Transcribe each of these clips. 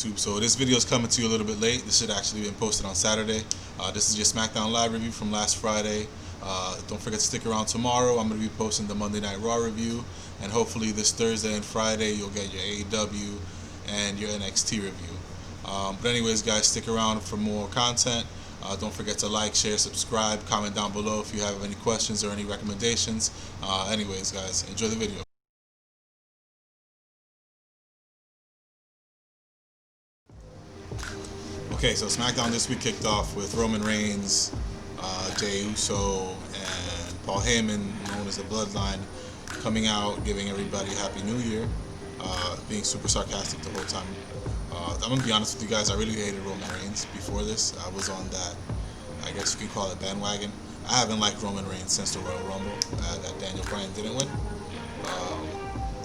YouTube. So this video is coming to you a little bit late. This should actually been posted on Saturday. This is your Smackdown live review from last Friday. Don't forget to stick around tomorrow. I'm going to be posting the Monday Night Raw review, and hopefully this Thursday and Friday you'll get your AEW and your NXT review. But anyways, guys, stick around for more content. Don't forget to like, share, subscribe, comment down below if you have any questions or any recommendations. Anyways, guys, enjoy the video. Okay, so SmackDown this week kicked off with Roman Reigns, Jey Uso, and Paul Heyman, known as the Bloodline, coming out, giving everybody Happy New Year, being super sarcastic the whole time. I'm going to be honest with you guys, I really hated Roman Reigns before this. I was on that, I guess you can call it bandwagon. I haven't liked Roman Reigns since the Royal Rumble that Daniel Bryan didn't win.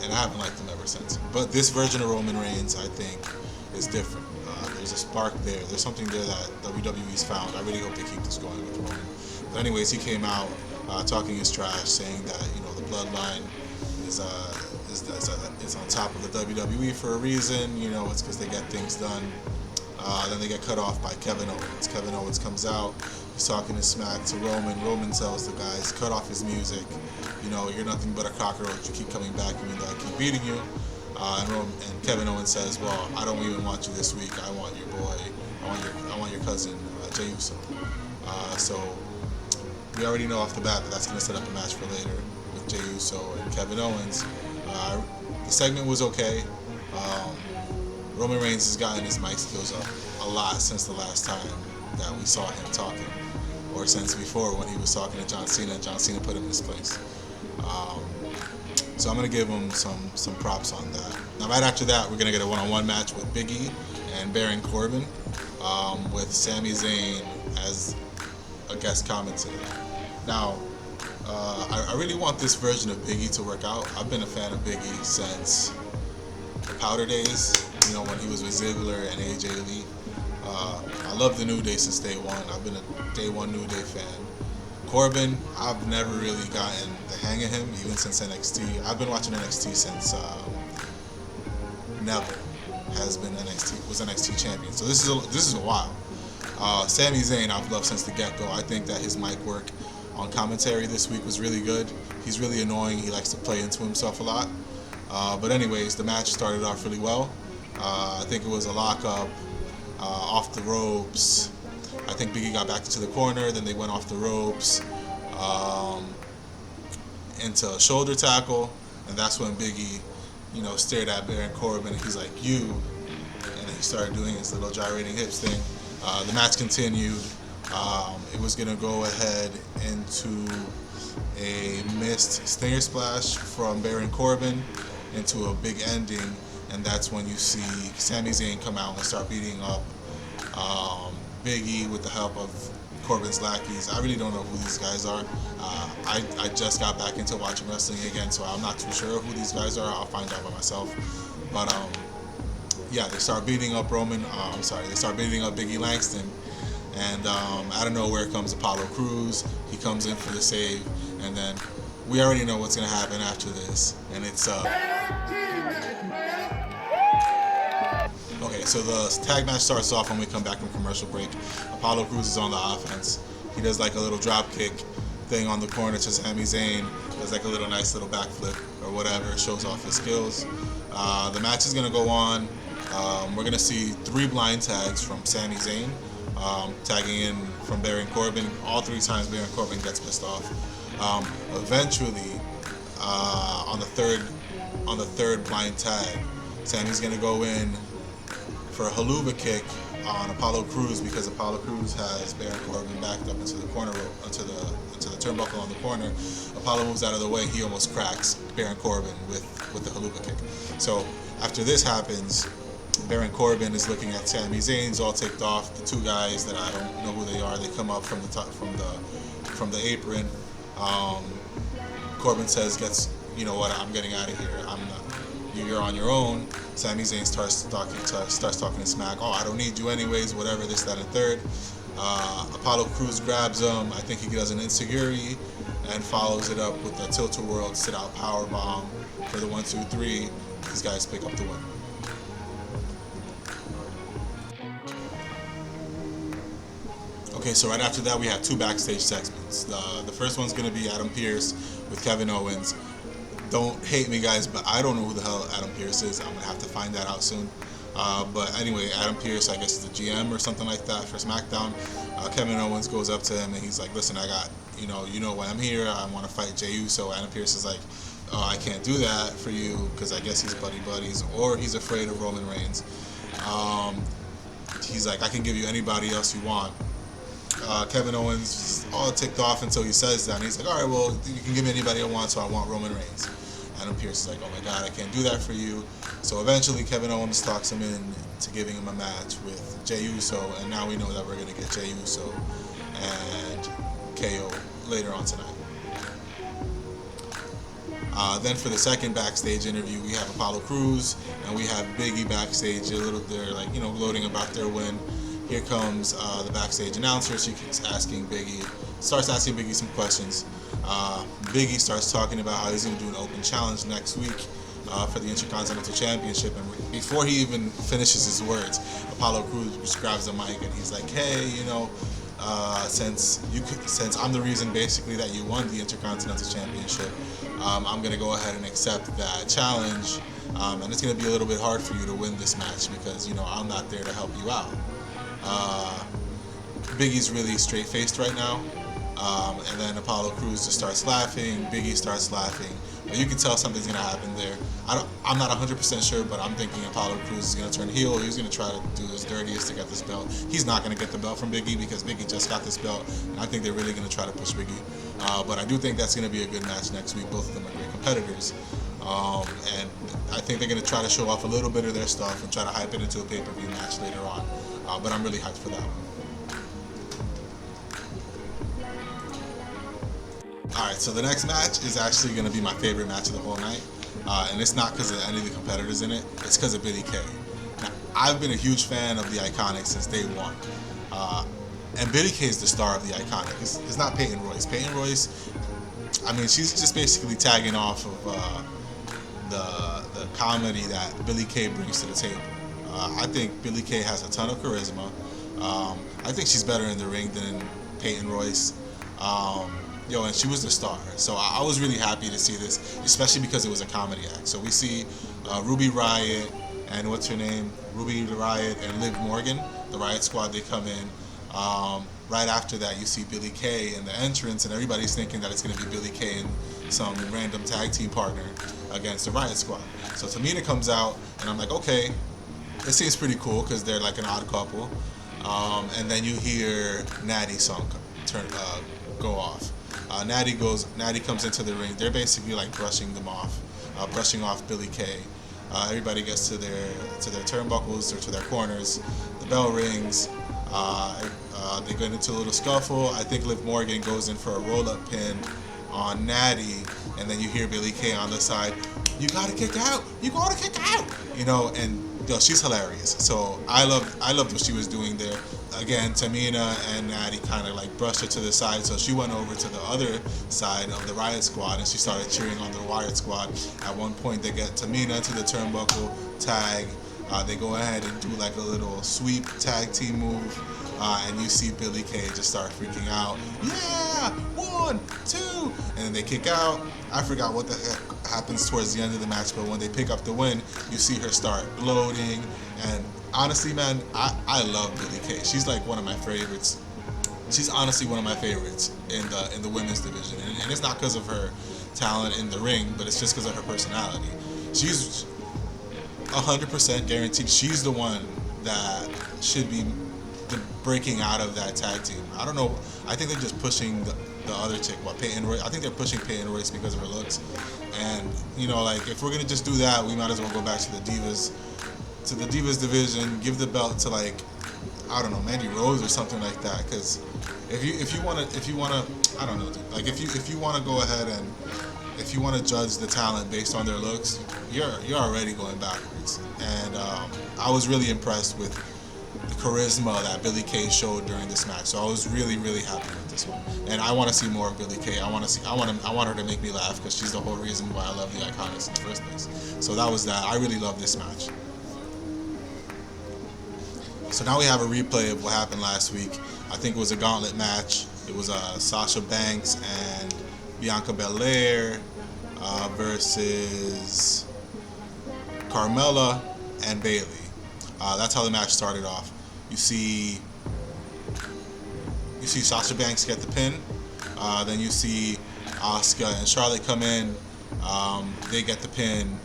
And I haven't liked him ever since. But this version of Roman Reigns, I think, is different. There's a spark there. There's something there that WWE's found. I really hope they keep this going with Roman. But anyways, he came out talking his trash, saying that the Bloodline is on top of the WWE for a reason. It's because they get things done. Then they get cut off by Kevin Owens. Kevin Owens comes out. He's talking his smack to Roman. Roman tells the guys, cut off his music. You're nothing but a cockroach. You keep coming back even though I keep beating you. And Kevin Owens says, well, I don't even want you this week. I want your boy. I want your cousin, Jey Uso. So we already know off the bat that that's going to set up a match for later with Jey Uso and Kevin Owens. The segment was okay. Roman Reigns has gotten his mic skills up a lot since the last time that we saw him talking, or since before when he was talking to John Cena and John Cena put him in his place. So I'm going to give him some props on that. Now right after that, we're going to get a one-on-one match with Big E and Baron Corbin, with Sami Zayn as a guest commentator. Now, I really want this version of Big E to work out. I've been a fan of Big E since the Powder days, when he was with Ziggler and AJ Lee. I love the New Day since day one. I've been a day one New Day fan. Corbin, I've never really gotten the hang of him, even since NXT. I've been watching NXT since Neville was NXT champion. So this is a while. Sami Zayn, I've loved since the get-go. I think that his mic work on commentary this week was really good. He's really annoying. He likes to play into himself a lot. But anyways, the match started off really well. I think it was a lockup, off the ropes. I think Big E got back into the corner, then they went off the ropes into a shoulder tackle, and that's when Big E, stared at Baron Corbin, and he's like, you, and he started doing his little gyrating hips thing. The match continued. It was going to go ahead into a missed Stinger Splash from Baron Corbin into a big ending, and that's when you see Sami Zayn come out and start beating up Big E with the help of Corbin's lackeys. I really don't know who these guys are. I just got back into watching wrestling again, so I'm not too sure who these guys are. I'll find out by myself. But yeah, they start beating up they start beating up Big E Langston, and out of nowhere comes Apollo Crews. He comes in for the save, and then we already know what's going to happen after this, and it's okay, so the tag match starts off when we come back from commercial break. Apollo Crews is on the offense. He does like a little drop kick thing on the corner to Sami Zayn. Does like a nice little backflip or whatever. Shows off his skills. The match is going to go on. We're going to see 3 blind tags from Sami Zayn, tagging in from Baron Corbin. All 3 times Baron Corbin gets pissed off. Eventually, on the third blind tag, Sami's going to go in for a haluva kick on Apollo Crews, because Apollo Crews has Baron Corbin backed up into the corner rope, into the turnbuckle on the corner. Apollo moves out of the way. He almost cracks Baron Corbin with the haluva kick. So after this happens, Baron Corbin is looking at Sami Zayn. He's all ticked off. The 2 guys that I don't know who they are, they come up from the top, from the apron. Corbin says, "You know what? I'm getting out of here. You're on your own." Sami Zayn starts talking to smack. "Oh, I don't need you anyways, whatever, this, that, and third." Apollo Crews grabs him. I think he does an insecurity and follows it up with a tilt-a-whirl sit-out powerbomb for the 1, 2, 3. These guys pick up the win. Okay, so right after that we have two backstage segments. The first one's going to be Adam Pearce with Kevin Owens. Don't hate me, guys, but I don't know who the hell Adam Pearce is. I'm going to have to find that out soon. But anyway, Adam Pearce, I guess, is the GM or something like that for Smackdown. Kevin Owens goes up to him and he's like, listen, I got, you know why I'm here. I want to fight Jey Uso. Adam Pearce is like, oh, I can't do that for you because I guess he's buddies or he's afraid of Roman Reigns. He's like, I can give you anybody else you want. Kevin Owens is all ticked off until he says that. And he's like, all right, well, you can give me anybody I want, so I want Roman Reigns. Adam Pearce is like, oh my God, I can't do that for you. So eventually Kevin Owens talks him in to giving him a match with Jey Uso, and now we know that we're going to get Jey Uso and KO later on tonight. Then for the second backstage interview, we have Apollo Crews and we have Biggie backstage. They're like, gloating about their win. Here comes the backstage announcer. She starts asking Biggie some questions. Biggie starts talking about how he's going to do an open challenge next week for the Intercontinental Championship. And before he even finishes his words, Apollo Crews grabs the mic and he's like, hey, since I'm the reason basically that you won the Intercontinental Championship, I'm going to go ahead and accept that challenge. And it's going to be a little bit hard for you to win this match because, I'm not there to help you out. Biggie's really straight-faced right now. And then Apollo Crews just starts laughing. Biggie starts laughing. But you can tell something's going to happen there. I'm not 100% sure, but I'm thinking Apollo Crews is going to turn heel. He's going to try to do his dirtiest to get this belt. He's not going to get the belt from Biggie because Biggie just got this belt. And I think they're really going to try to push Biggie. But I do think that's going to be a good match next week. Both of them are great competitors. And I think they're going to try to show off a little bit of their stuff and try to hype it into a pay-per-view match later on. But I'm really hyped for that one. Alright, so the next match is actually going to be my favorite match of the whole night. And it's not because of any of the competitors in it. It's because of Billie Kay. Now, I've been a huge fan of the Iconics since day one. And Billie Kay is the star of the Iconics. It's not Peyton Royce. Peyton Royce, she's just basically tagging off of the comedy that Billie Kay brings to the table. I think Billie Kay has a ton of charisma. I think she's better in the ring than Peyton Royce. And she was the star. So I was really happy to see this, especially because it was a comedy act. So we see Ruby Riott and Ruby Riott and Liv Morgan, the Riott Squad, they come in. Right after that, you see Billie Kay in the entrance, and everybody's thinking that it's going to be Billie Kay and some random tag team partner against the Riott Squad. So Tamina comes out, and I'm like, okay, it seems pretty cool because they're like an odd couple. And then you hear Natty's song go off. Natty comes into the ring. They're basically like brushing off Billie Kay. Everybody gets to their turnbuckles or to their corners. The bell rings. They get into a little scuffle. I think Liv Morgan goes in for a roll-up pin on Natty, and then you hear Billie Kay on the side. You gotta kick out. You gotta kick out. And she's hilarious. So I loved what she was doing there. Again, Tamina and Natty kind of like brushed her to the side, so she went over to the other side of the Riott Squad and she started cheering on the Riott Squad. At one point, they get Tamina to the turnbuckle tag. They go ahead and do like a little sweep tag team move, and you see Billie Kay just start freaking out. Yeah, 1, 2, and then they kick out. I forgot what the heck happens towards the end of the match, but when they pick up the win, you see her start gloating. And honestly, man, I love Billie Kay. She's like one of my favorites. She's honestly one of my favorites in the women's division, and it's not because of her talent in the ring, but it's just because of her personality. She's 100% guaranteed she's the one that should be breaking out of that tag team. I don't know. I think they're just pushing the other chick, Peyton Royce. I think they're pushing Peyton Royce because of her looks. And if we're gonna just do that, we might as well go back to the Divas division. Give the belt to Mandy Rose or something like that. Because if you wanna, I don't know, dude. Like if you wanna go ahead and if you want to judge the talent based on their looks, you're already going backwards. And I was really impressed with the charisma that Billie Kay showed during this match. So I was really, really happy with this one. And I want to see more of Billie Kay. I want her to make me laugh because she's the whole reason why I love the Iconics in the first place. So that was that. I really love this match. So now we have a replay of what happened last week. I think it was a gauntlet match. It was Sasha Banks and Bianca Belair versus Carmella and Bayley. That's how the match started off. You see Sasha Banks get the pin. Then you see Asuka and Charlotte come in. They get the pin.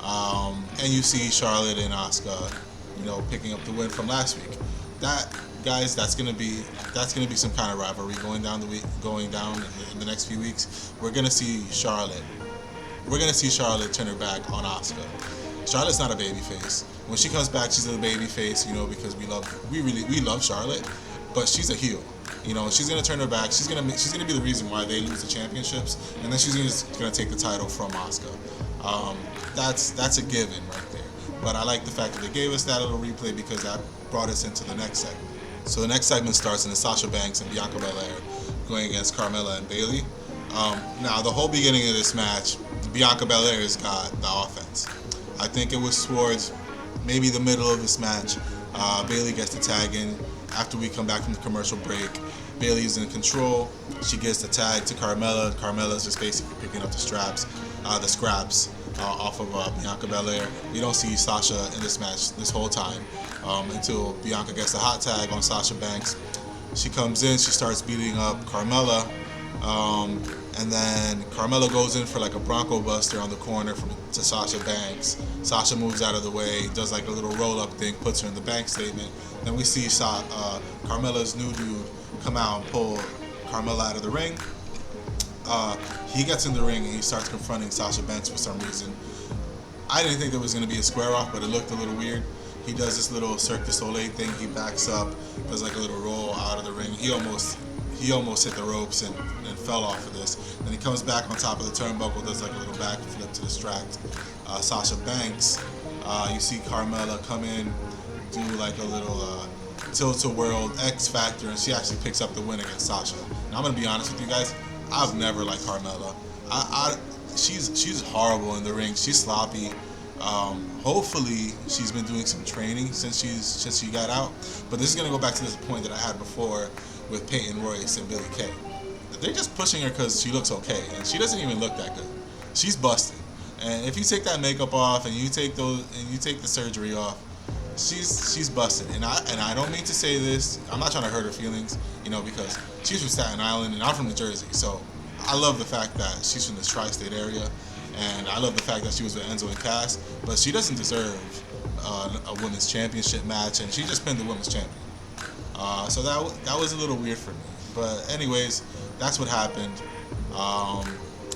And you see Charlotte and Asuka, picking up the win from last week. Guys, that's gonna be some kind of rivalry going down in the next few weeks. We're gonna see Charlotte turn her back on Asuka. Charlotte's not a babyface. When she comes back, she's a babyface, because we love Charlotte, but she's a heel. She's gonna turn her back. She's gonna be the reason why they lose the championships, and then she's gonna take the title from Asuka. That's a given right there. But I like the fact that they gave us that little replay because that brought us into the next segment. So the next segment starts in the Sasha Banks and Bianca Belair going against Carmella and Bayley. Now the whole beginning of this match, Bianca Belair's got the offense. I think it was towards maybe the middle of this match. Bayley gets the tag in. After we come back from the commercial break, Bayley's in control. She gets the tag to Carmella. Carmella's just basically picking up the scraps off of Bianca Belair. We don't see Sasha in this match this whole time until Bianca gets the hot tag on Sasha Banks. She comes in, she starts beating up Carmella, and then Carmella goes in for like a Bronco Buster on the corner to Sasha Banks. Sasha moves out of the way, does like a little roll-up thing, puts her in the bank statement. Then we see Carmella's new dude come out and pull Carmella out of the ring. He gets in the ring and he starts confronting Sasha Banks for some reason. I didn't think there was going to be a square off, but it looked a little weird. He does this little Cirque du Soleil thing. He backs up, does like a little roll out of the ring. He almost hit the ropes and fell off of this. Then he comes back on top of the turnbuckle, does like a little back flip to distract Sasha Banks. You see Carmella come in, do like a little tilt-a-whirl X Factor, and she actually picks up the win against Sasha. Now I'm going to be honest with you guys. I've never liked Carmella. She's horrible in the ring. She's sloppy. Hopefully she's been doing some training since she got out. But this is gonna go back to this point that I had before with Peyton Royce and Billie Kay. They're just pushing her because she looks okay, and she doesn't even look that good. She's busted. And if you take that makeup off and you take the surgery off, she's busted. And I don't mean to say this. I'm not trying to hurt her feelings, because she's from Staten Island and I'm from New Jersey. So I love the fact that she's from the tri-state area, and I love the fact that she was with Enzo and Cass. But she doesn't deserve a women's championship match, and she just pinned the women's champion. So that was a little weird for me. But anyways, that's what happened.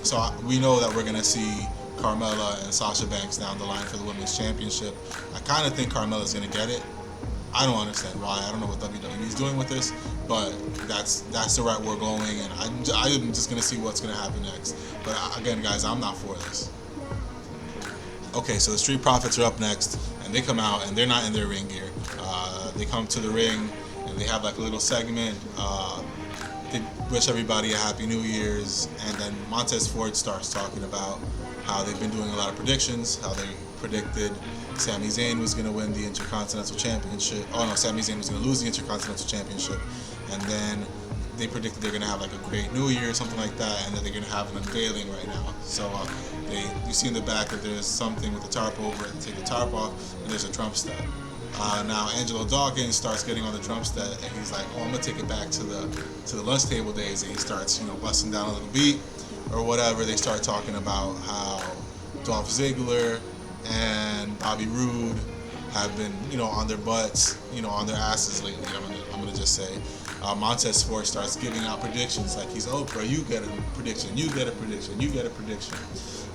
So we know that we're gonna see Carmella and Sasha Banks down the line for the women's championship. I kind of think Carmella's gonna get it. I don't understand why. I don't know what WWE is doing with this, but that's the route we're going, and I'm just gonna see what's gonna happen next. But again, guys, I'm not for this. Okay, so the Street Profits are up next, and they come out, and they're not in their ring gear. They come to the ring, and they have like a little segment. They wish everybody a Happy New Year's, and then Montez Ford starts talking about how they've been doing a lot of predictions, how they predicted Sami Zayn was going to win the Intercontinental Championship. Oh no, Sami Zayn was going to lose the Intercontinental Championship, and then they predicted they're going to have like a great New Year or something like that, and that they're going to have an unveiling right now. So you see in the back that there's something with the tarp over it. They take the tarp off, and there's a drum set. Now Angelo Dawkins starts getting on the drum set, and he's like, "Oh, I'm gonna take it back to the lunch table days," and he starts, busting down a little beat or whatever. They start talking about how Dolph Ziggler and Bobby Roode have been, on their butts, on their asses lately. I'm gonna just say. Montez Ford starts giving out predictions like he's Oprah. You get a prediction. You get a prediction. You get a prediction.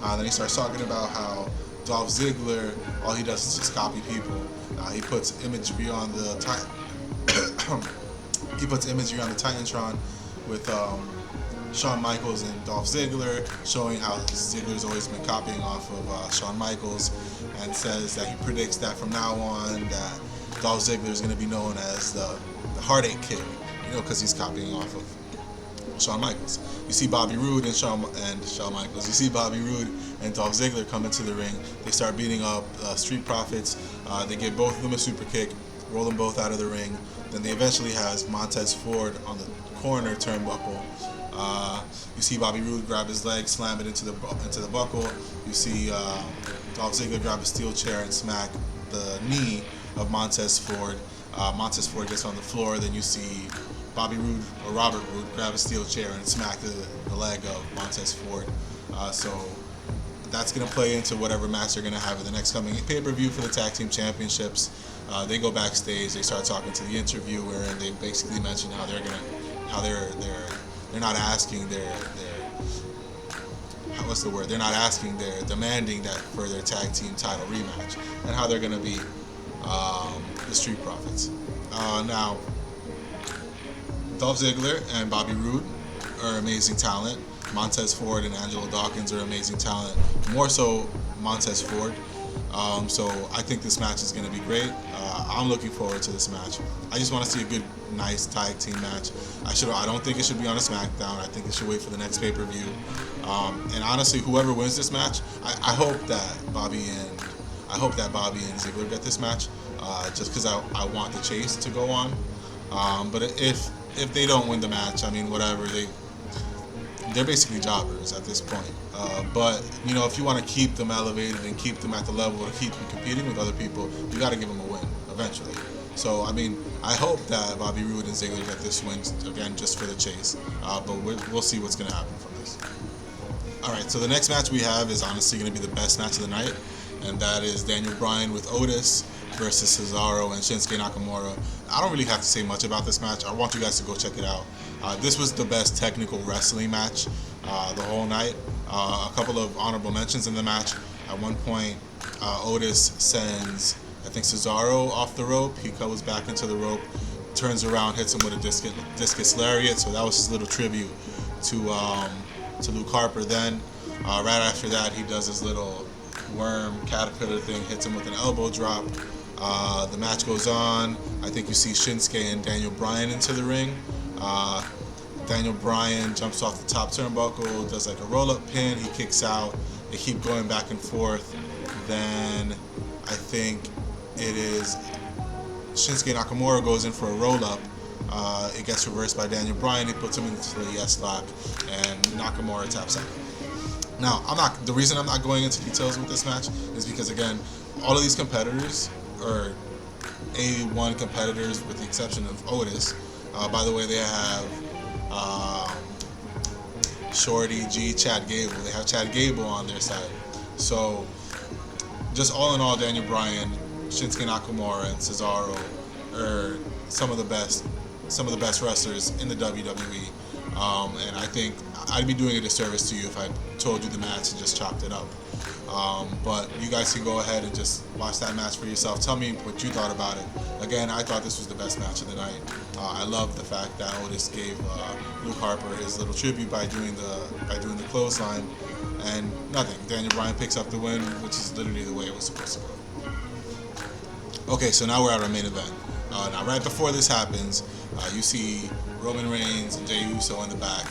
Then he starts talking about how Dolph Ziggler, all he does is just copy people. He puts imagery on the Titantron with Shawn Michaels and Dolph Ziggler, showing how Ziggler's always been copying off of Shawn Michaels, and says that he predicts that from now on that Dolph Ziggler is going to be known as the Heartache Kid, because he's copying off of Shawn Michaels. You see Bobby Roode and Shawn Michaels. You see Bobby Roode and Dolph Ziggler come into the ring. They start beating up Street Profits. They give both of them a super kick. roll them both out of the ring. Then they eventually has Montez Ford on the corner turnbuckle. You see Bobby Roode grab his leg, slam it into the buckle. You see Dolph Ziggler grab a steel chair and smack the knee of Montez Ford. Montez Ford gets on the floor. Then you see Bobby Roode or Robert Roode grab a steel chair and smack the leg of Montez Ford. So that's going to play into whatever match they're going to have in the next coming pay-per-view for the tag team championships. They go backstage. They start talking to the interviewer, and they basically mention how they're not asking They're not asking. They're demanding that for their tag team title rematch, and how they're going to be the Street Profits. Now, Dolph Ziggler and Bobby Roode are amazing talent. Montez Ford and Angelo Dawkins are amazing talent. More so Montez Ford. So I think this match is going to be great. I'm looking forward to this match. I just want to see a good, nice tag team match. I don't think it should be on a Smackdown. I think it should wait for the next pay-per-view. And honestly, whoever wins this match, I hope that Bobby and Ziggler get this match, just because I want the chase to go on. But if they don't win the match, I mean, whatever, they're basically jobbers at this point. But if you want to keep them elevated and keep them at the level to keep them competing with other people, you got to give them a win eventually. So I mean, I hope that Bobby Roode and Ziggler get this win again, just for the chase. But we'll see what's going to happen from this. All right, so the next match we have is honestly going to be the best match of the night, and that is Daniel Bryan with Otis versus Cesaro and Shinsuke Nakamura. I don't really have to say much about this match. I want you guys to go check it out. This was the best technical wrestling match the whole night. A couple of honorable mentions in the match. At one point, Otis sends, I think, Cesaro off the rope. He goes back into the rope, turns around, hits him with a discus lariat. So that was his little tribute to Luke Harper. Then, right after that, he does his little worm caterpillar thing, hits him with an elbow drop. The match goes on. I think you see Shinsuke and Daniel Bryan into the ring. Daniel Bryan jumps off the top turnbuckle, does like a roll-up pin. He kicks out. They keep going back and forth. Then I think it is Shinsuke Nakamura goes in for a roll-up. It gets reversed by Daniel Bryan. He puts him into the yes lock, and Nakamura taps out. Now, the reason I'm not going into details with this match is because, again, all of these competitors are A1 competitors, with the exception of Otis. By the way, they have Shorty, G, Chad Gable. They have Chad Gable on their side. So, just all in all, Daniel Bryan, Shinsuke Nakamura, and Cesaro are some of the best wrestlers in the WWE. And I think I'd be doing a disservice to you if I told you the match and just chopped it up. But you guys can go ahead and just watch that match for yourself. Tell me what you thought about it. Again, I thought this was the best match of the night. I love the fact that Otis gave Luke Harper his little tribute by doing the clothesline, and nothing. Daniel Bryan picks up the win, which is literally the way it was supposed to go. Okay, so now we're at our main event. Now, right before this happens, you see Roman Reigns and Jey Uso in the back.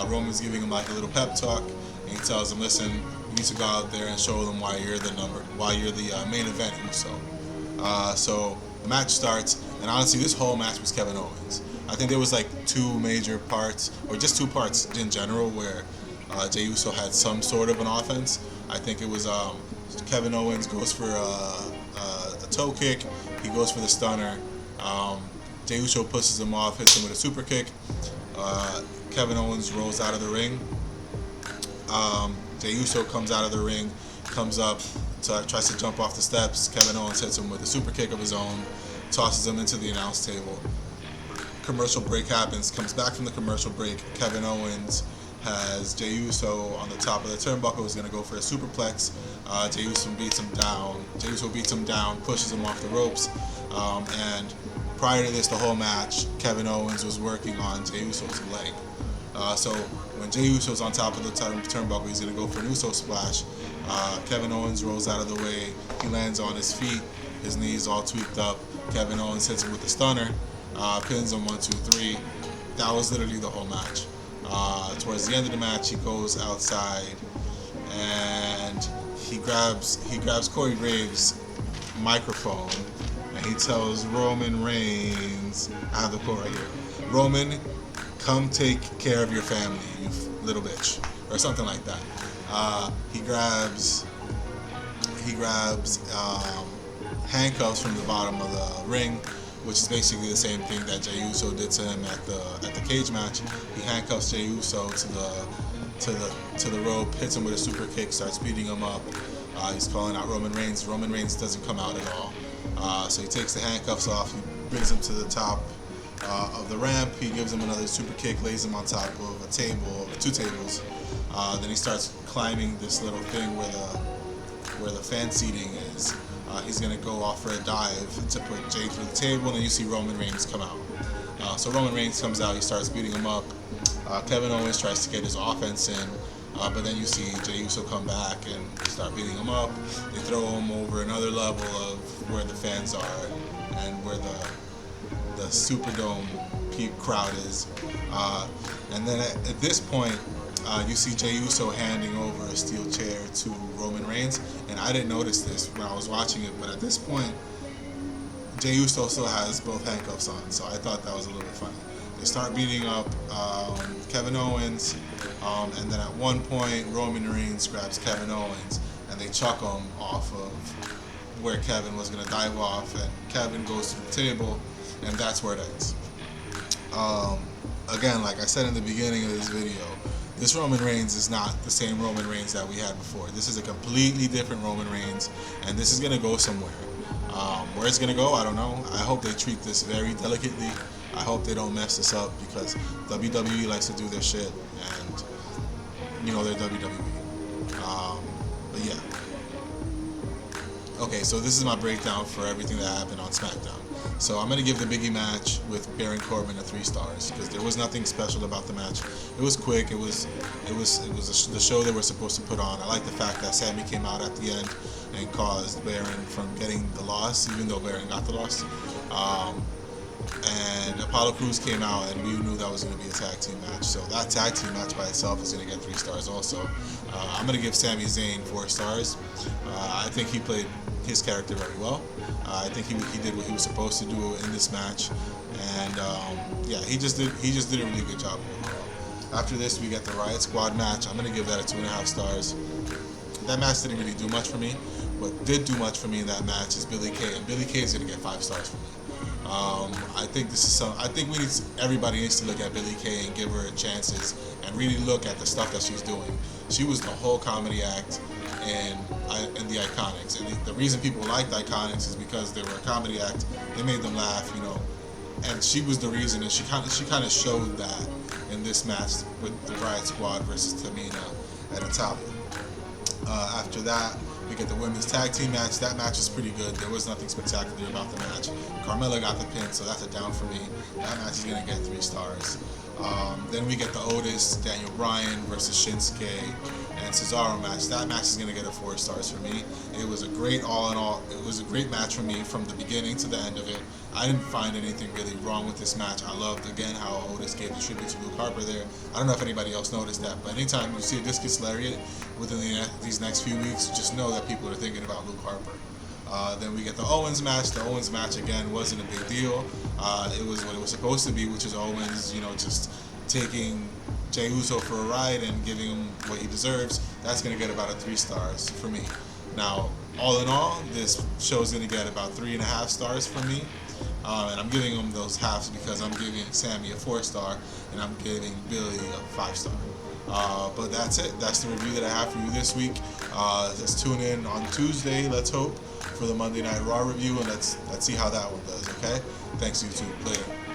Roman's giving him like a little pep talk, and he tells him, "Listen, you need to go out there and show them why you're the main event Uso." So the match starts, and honestly, this whole match was Kevin Owens. I think there was like two major parts, or just two parts in general, where Jey Uso had some sort of an offense. I think it was Kevin Owens goes for a toe kick. He goes for the stunner. Jey Uso pushes him off, hits him with a super kick. Kevin Owens rolls out of the ring. Jey Uso comes out of the ring, comes up, tries to jump off the steps. Kevin Owens hits him with a super kick of his own, tosses him into the announce table. Commercial break happens, comes back from the commercial break. Kevin Owens has Jey Uso on the top of the turnbuckle, is going to go for a superplex. Jey Uso beats him down, pushes him off the ropes. And prior to this, the whole match, Kevin Owens was working on Jey Uso's leg. So when Jey Uso's on top of the turnbuckle, he's going to go for an Uso splash. Kevin Owens rolls out of the way. He lands on his feet. His knees all tweaked up. Kevin Owens hits him with the stunner. Pins him 1, 2, 3. That was literally the whole match. Towards the end of the match, he goes outside and he grabs Corey Graves' microphone, and and he tells Roman Reigns, I have the quote right here, Roman, come take care of your family, you little bitch, or something like that. He grabs handcuffs from the bottom of the ring, which is basically the same thing that Jey Uso did to him at the cage match. He handcuffs Jey Uso to the rope, hits him with a super kick, starts beating him up. He's calling out Roman Reigns. Roman Reigns doesn't come out at all. So he takes the handcuffs off. He brings him to the top of the ramp. He gives him another super kick, lays him on top of a table, 2 tables. Then he starts climbing this little thing where the fan seating is. He's gonna go off for a dive to put Jey through the table, and then you see Roman Reigns come out. So Roman Reigns comes out. He starts beating him up. Kevin Owens tries to get his offense in. But then you see Jey Uso come back and start beating him up. They throw him over another level of where the fans are and where the Superdome crowd is. And then at this point, you see Jey Uso handing over a steel chair to Roman Reigns. And I didn't notice this when I was watching it, but at this point, Jey Uso still has both handcuffs on. So I thought that was a little bit funny. They start beating up Kevin Owens, and then at one point Roman Reigns grabs Kevin Owens and they chuck him off of where Kevin was going to dive off, and Kevin goes to the table, and that's where it ends. Again, like I said in the beginning of this video, this Roman Reigns is not the same Roman Reigns that we had before. This is a completely different Roman Reigns, and this is going to go somewhere. Where it's going to go, I don't know. I hope they treat this very delicately. I hope they don't mess this up, because WWE likes to do their shit, and you know they're WWE. But yeah. Okay, so this is my breakdown for everything that happened on Smackdown. So I'm gonna give the Biggie match with Baron Corbin 3 stars, because there was nothing special about the match. It was quick. It was the show they were supposed to put on. I like the fact that Sammy came out at the end and caused Baron from getting the loss, even though Baron got the loss. And Apollo Crews came out, and we knew that was going to be a tag team match. So that tag team match by itself is going to get 3 stars also. I'm going to give Sami Zayn 4 stars. I think he played his character very well. I think he did what he was supposed to do in this match, and yeah, he just did a really good job overall. After this, we get the Riot Squad match. I'm going to give that a 2.5 stars. That match didn't really do much for me. What did do much for me in that match is Billie Kay, and Billie Kay is going to get 5 stars from me. I think everybody needs to look at Billie Kay and give her chances and really look at the stuff that she's doing. She was the whole comedy act in the Iconics, and the reason people liked Iconics is because they were a comedy act. They made them laugh, you know, and she was the reason. And she kind of showed that in this match with the Riot Squad versus Tamina and Natalya. After that, we get the women's tag team match. That match was pretty good. There was nothing spectacular about the match. Carmella got the pin, so that's a down for me. That match is going to get 3 stars. Then we get the Otis, Daniel Bryan versus Shinsuke and Cesaro match. That match is going to get a 4 stars for me. It was a great it was a great match for me from the beginning to the end of it. I didn't find anything really wrong with this match. I loved, again, how Otis gave the tribute to Luke Harper there. I don't know if anybody else noticed that, but anytime you see a discus lariat within these next few weeks, just know that people are thinking about Luke Harper. Then we get the Owens match. The Owens match, again, wasn't a big deal. It was what it was supposed to be, which is Owens, you know, just taking Jey Uso for a ride and giving him what he deserves. That's going to get about a 3 stars for me. Now, all in all, this show is going to get about 3.5 stars for me. And I'm giving them those halves because I'm giving Sammy a 4 star and I'm giving Billy a 5 star. But that's it. That's the review that I have for you this week. Let's tune in on Tuesday, let's hope, for the Monday Night Raw review, and let's see how that one does, okay? Thanks, YouTube. Later.